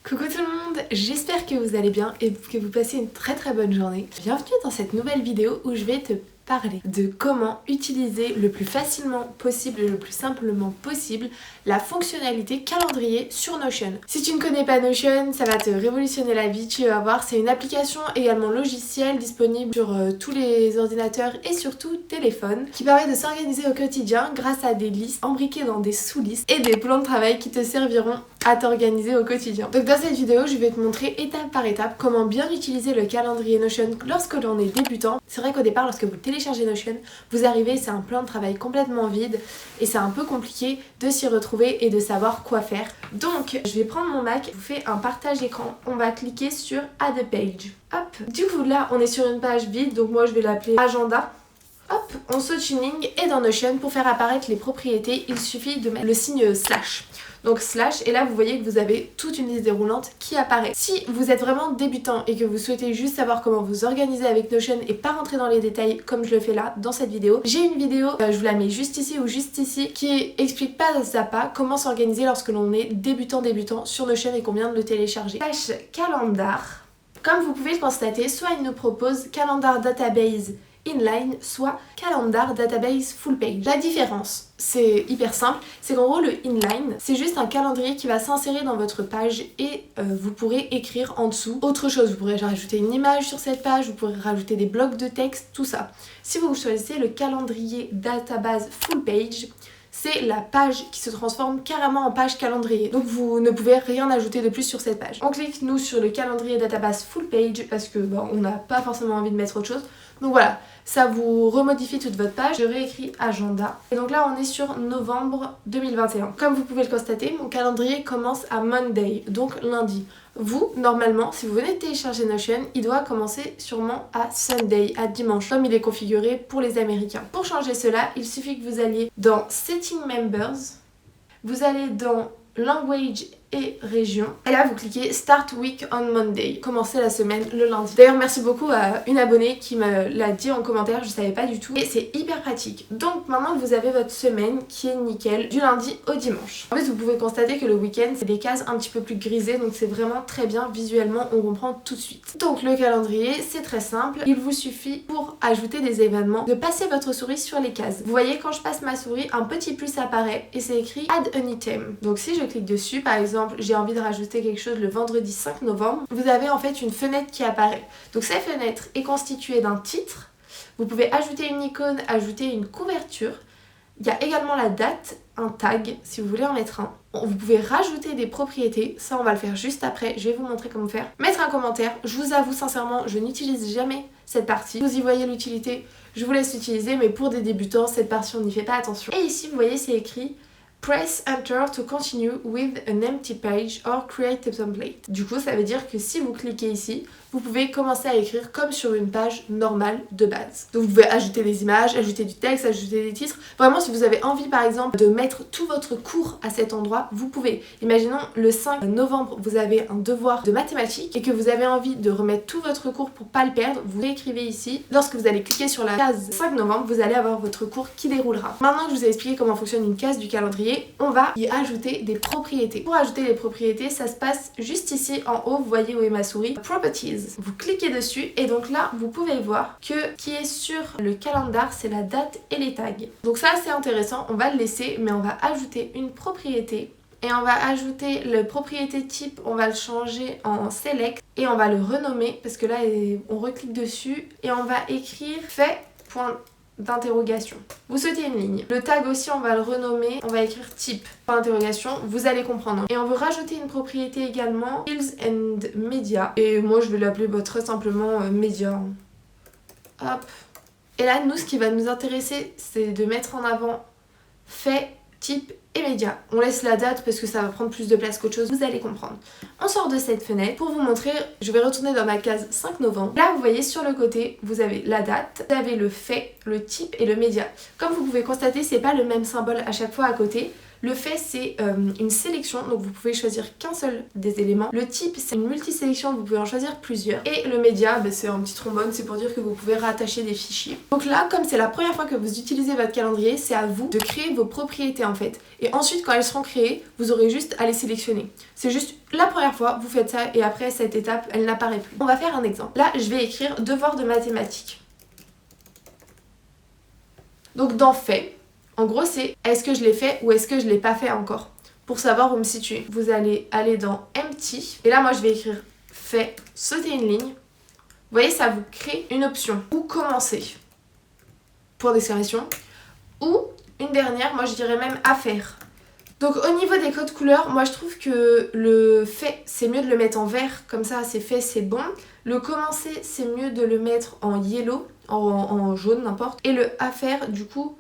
Coucou tout le monde, j'espère que vous allez bien et que vous passez une très bonne journée. Bienvenue dans cette nouvelle vidéo où je vais te parler de comment utiliser le plus facilement possible et le plus simplement possible la fonctionnalité calendrier sur Notion. Si tu ne connais pas Notion, ça va te révolutionner la vie, tu vas voir, c'est une application également logicielle disponible sur tous les ordinateurs et surtout téléphones qui permet de s'organiser au quotidien grâce à des listes embriquées dans des sous-listes et des plans de travail qui te serviront à t'organiser au quotidien. Donc dans cette vidéo, je vais te montrer étape par étape comment bien utiliser le calendrier Notion lorsque l'on est débutant. C'est vrai qu'au départ, lorsque vous téléchargez Notion, vous arrivez, c'est un plan de travail complètement vide et c'est un peu compliqué de s'y retrouver et de savoir quoi faire. Donc je vais prendre mon Mac, je vous fais un partage écran, on va cliquer sur Add a Page. Hop, du coup là on est sur une page vide, donc moi je vais l'appeler Agenda. Hop, on saute une ligne et dans Notion, pour faire apparaître les propriétés, il suffit de mettre le signe slash. Donc slash, et là vous voyez que vous avez toute une liste déroulante qui apparaît. Si vous êtes vraiment débutant et que vous souhaitez juste savoir comment vous organiser avec Notion et pas rentrer dans les détails comme je le fais là dans cette vidéo, j'ai une vidéo, je vous la mets juste ici ou juste ici, qui explique pas à pas comment s'organiser lorsque l'on est débutant sur Notion et qu'on vient de le télécharger. Page calendar. Comme vous pouvez le constater, soit il nous propose calendar database inline, soit calendar database full page. La différence, c'est hyper simple, c'est qu'en gros le inline, c'est juste un calendrier qui va s'insérer dans votre page et vous pourrez écrire en dessous autre chose. Vous pourrez rajouter une image sur cette page, vous pourrez rajouter des blocs de texte, tout ça. Si vous choisissez le calendrier database full page, c'est la page qui se transforme carrément en page calendrier. Donc vous ne pouvez rien ajouter de plus sur cette page. On clique nous sur le calendrier database full page parce que on n'a pas forcément envie de mettre autre chose. Donc voilà, ça vous remodifie toute votre page. Je réécris agenda. Et donc là on est sur novembre 2021. Comme vous pouvez le constater, mon calendrier commence à Monday, donc lundi. Vous, normalement, si vous venez de télécharger Notion, il doit commencer sûrement à Sunday, à dimanche, comme il est configuré pour les Américains. Pour changer cela, il suffit que vous alliez dans Setting Members, vous allez dans Language et région. Et là vous cliquez Start Week on Monday. Commencer la semaine le lundi. D'ailleurs merci beaucoup à une abonnée qui me l'a dit en commentaire, je savais pas du tout. Et c'est hyper pratique. Donc maintenant que vous avez votre semaine qui est nickel, du lundi au dimanche. En fait vous pouvez constater que le week-end c'est des cases un petit peu plus grisées, donc c'est vraiment très bien visuellement, on comprend tout de suite. Donc le calendrier c'est très simple, il vous suffit pour ajouter des événements de passer votre souris sur les cases. Vous voyez quand je passe ma souris, un petit plus apparaît et c'est écrit Add an item. Donc si je clique dessus, par exemple j'ai envie de rajouter quelque chose le vendredi 5 novembre, vous avez en fait une fenêtre qui apparaît. Donc cette fenêtre est constituée d'un titre, vous pouvez ajouter une icône, ajouter une couverture, il y a également la date, un tag si vous voulez en mettre un. Vous pouvez rajouter des propriétés, ça on va le faire juste après, je vais vous montrer comment faire. Mettre un commentaire, je vous avoue sincèrement, je n'utilise jamais cette partie. Vous y voyez l'utilité, je vous laisse l'utiliser, mais pour des débutants, cette partie on n'y fait pas attention. Et ici vous voyez c'est écrit Press Enter to continue with an empty page or create a template. Du coup, ça veut dire que si vous cliquez ici, vous pouvez commencer à écrire comme sur une page normale de base. Donc vous pouvez ajouter des images, ajouter du texte, ajouter des titres. Vraiment, si vous avez envie par exemple de mettre tout votre cours à cet endroit, vous pouvez. Imaginons le 5 novembre, vous avez un devoir de mathématiques et que vous avez envie de remettre tout votre cours pour pas le perdre, vous écrivez ici. Lorsque vous allez cliquer sur la case 5 novembre, vous allez avoir votre cours qui déroulera. Maintenant que je vous ai expliqué comment fonctionne une case du calendrier, on va y ajouter des propriétés. Pour ajouter les propriétés, ça se passe juste ici en haut, vous voyez où est ma souris, Properties. Vous cliquez dessus et donc là, vous pouvez voir que qui est sur le calendar, c'est la date et les tags. Donc ça, c'est intéressant, on va le laisser, mais on va ajouter une propriété. Et on va ajouter le propriété type, on va le changer en select et on va le renommer parce que là, on reclique dessus et on va écrire fait d'interrogation. Vous sautez une ligne. Le tag aussi on va le renommer, on va écrire type point d'interrogation, vous allez comprendre. Et on veut rajouter une propriété également, Skills and Media. Et moi je vais l'appeler très simplement Media. Hop. Et là nous ce qui va nous intéresser c'est de mettre en avant fait, type et médias. On laisse la date parce que ça va prendre plus de place qu'autre chose, vous allez comprendre. On sort de cette fenêtre pour vous montrer, je vais retourner dans ma case 5 novembre. Là vous voyez sur le côté, vous avez la date, vous avez le fait, le type et le média. Comme vous pouvez constater, c'est pas le même symbole à chaque fois à côté. Le fait c'est une sélection, donc vous pouvez choisir qu'un seul des éléments. Le type c'est une multisélection, vous pouvez en choisir plusieurs. Et le média, c'est un petit trombone, c'est pour dire que vous pouvez rattacher des fichiers. Donc là, comme c'est la première fois que vous utilisez votre calendrier, c'est à vous de créer vos propriétés en fait. Et ensuite quand elles seront créées, vous aurez juste à les sélectionner. C'est juste la première fois, vous faites ça et après cette étape, elle n'apparaît plus. On va faire un exemple. Là, je vais écrire devoir de mathématiques. Donc dans fait, en gros c'est est-ce que je l'ai fait ou est-ce que je l'ai pas fait encore. Pour savoir où me situer, vous allez aller dans empty et là moi je vais écrire fait, sauter une ligne. Vous voyez, ça vous crée une option ou commencer pour d'exclamation ou une dernière, moi je dirais même à faire. Donc au niveau des codes couleurs, moi je trouve que le fait c'est mieux de le mettre en vert, comme ça c'est fait, c'est bon. Le commencer c'est mieux de le mettre en yellow, en jaune n'importe. Et le à faire du coup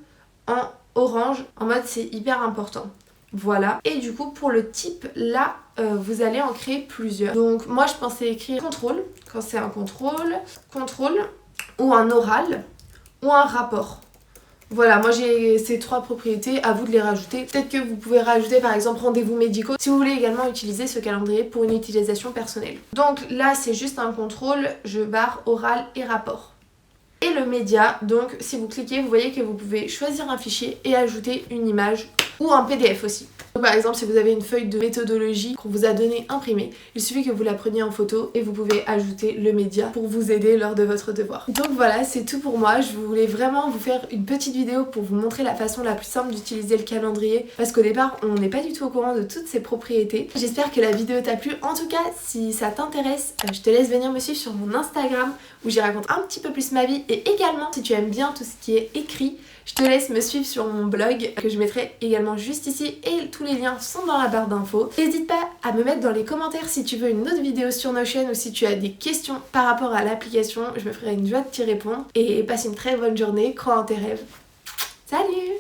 en orange, en mode c'est hyper important. Voilà. Et du coup pour le type là, vous allez en créer plusieurs. Donc moi je pensais écrire contrôle, quand c'est un contrôle, ou un oral, ou un rapport. Voilà, moi j'ai ces 3 propriétés, à vous de les rajouter. Peut-être que vous pouvez rajouter par exemple rendez-vous médicaux si vous voulez également utiliser ce calendrier pour une utilisation personnelle. Donc là c'est juste un contrôle, je barre oral et rapport. Et le média, donc si vous cliquez, vous voyez que vous pouvez choisir un fichier et ajouter une image ou un PDF aussi. Donc, par exemple, si vous avez une feuille de méthodologie qu'on vous a donnée imprimée, il suffit que vous la preniez en photo et vous pouvez ajouter le média pour vous aider lors de votre devoir. Donc voilà, c'est tout pour moi. Je voulais vraiment vous faire une petite vidéo pour vous montrer la façon la plus simple d'utiliser le calendrier parce qu'au départ, on n'est pas du tout au courant de toutes ses propriétés. J'espère que la vidéo t'a plu. En tout cas, si ça t'intéresse, je te laisse venir me suivre sur mon Instagram où j'y raconte un petit peu plus ma vie et également, si tu aimes bien tout ce qui est écrit, je te laisse me suivre sur mon blog que je mettrai également juste ici et tous les liens sont dans la barre d'infos. N'hésite pas à me mettre dans les commentaires si tu veux une autre vidéo sur Notion ou si tu as des questions par rapport à l'application, je me ferai une joie de t'y répondre. Et passe une très bonne journée, crois en tes rêves. Salut!